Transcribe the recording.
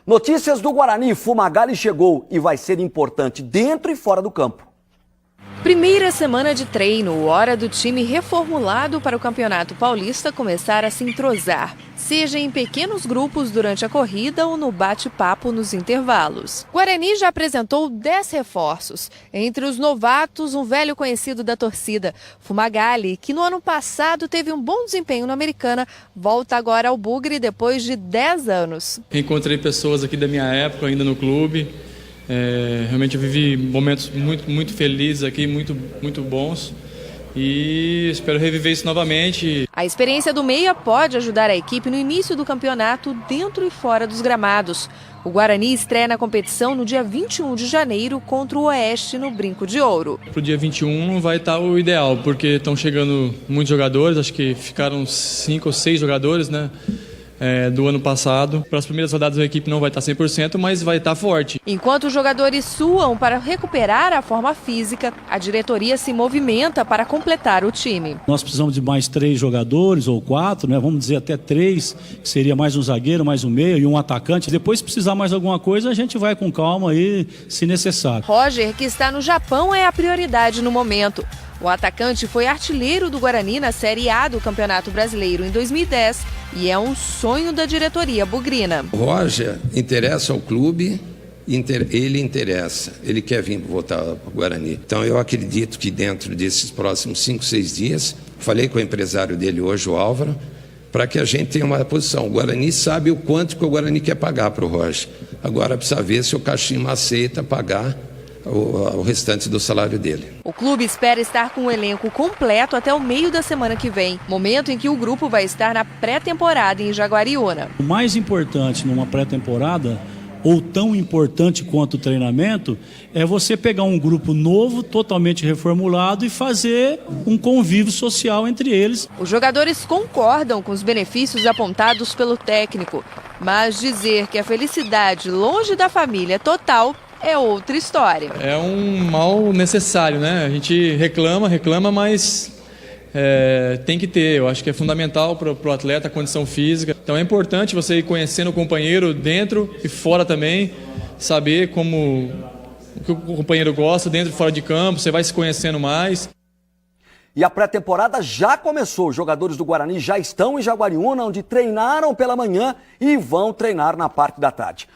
Notícias do Guarani. Fumagalli chegou e vai ser importante dentro e fora do campo. Primeira semana de treino, hora do time reformulado para o Campeonato Paulista começar a se entrosar, seja em pequenos grupos durante a corrida ou no bate-papo nos intervalos. Guarani já apresentou 10 reforços. Entre os novatos, um velho conhecido da torcida, Fumagalli, que no ano passado teve um bom desempenho na Americana, volta agora ao Bugre depois de 10 anos. Encontrei pessoas aqui da minha época ainda no clube. Realmente eu vivi momentos muito felizes aqui, muito bons, e espero reviver isso novamente. A experiência do meia pode ajudar a equipe no início do campeonato dentro e fora dos gramados. O Guarani estreia na competição no dia 21 de janeiro contra o Oeste no Brinco de Ouro. Para o dia 21 vai estar o ideal, porque estão chegando muitos jogadores, acho que ficaram 5 ou 6 jogadores, né? Do ano passado. Para as primeiras rodadas a equipe não vai estar 100%, mas vai estar forte. Enquanto os jogadores suam para recuperar a forma física, a diretoria se movimenta para completar o time. Nós precisamos de mais 3 jogadores ou 4, né? Vamos dizer até 3, que seria mais um zagueiro, mais um meia e um atacante. Depois, se precisar mais alguma coisa, a gente vai com calma aí, se necessário. Roger, que está no Japão, é a prioridade no momento. O atacante foi artilheiro do Guarani na Série A do Campeonato Brasileiro em 2010 e é um sonho da diretoria bugrina. O Roger interessa ao clube, ele interessa, ele quer vir voltar para o Guarani. Então eu acredito que dentro desses próximos 5, 6 dias, falei com o empresário dele hoje, o Álvaro, para que a gente tenha uma posição. O Guarani sabe o quanto que o Guarani quer pagar para o Roger. Agora precisa ver se o Caxima aceita pagar o restante do salário dele. O clube espera estar com o elenco completo até o meio da semana que vem, momento em que o grupo vai estar na pré-temporada em Jaguariúna. O mais importante numa pré-temporada, ou tão importante quanto o treinamento, é você pegar um grupo novo, totalmente reformulado e fazer um convívio social entre eles. Os jogadores concordam com os benefícios apontados pelo técnico, mas dizer que a felicidade longe da família é total é outra história. É um mal necessário, né? A gente reclama, mas tem que ter. Eu acho que é fundamental para o atleta a condição física. Então é importante você ir conhecendo o companheiro dentro e fora também, saber o que o companheiro gosta dentro e fora de campo, você vai se conhecendo mais. E a pré-temporada já começou. Os jogadores do Guarani já estão em Jaguariúna, onde treinaram pela manhã e vão treinar na parte da tarde.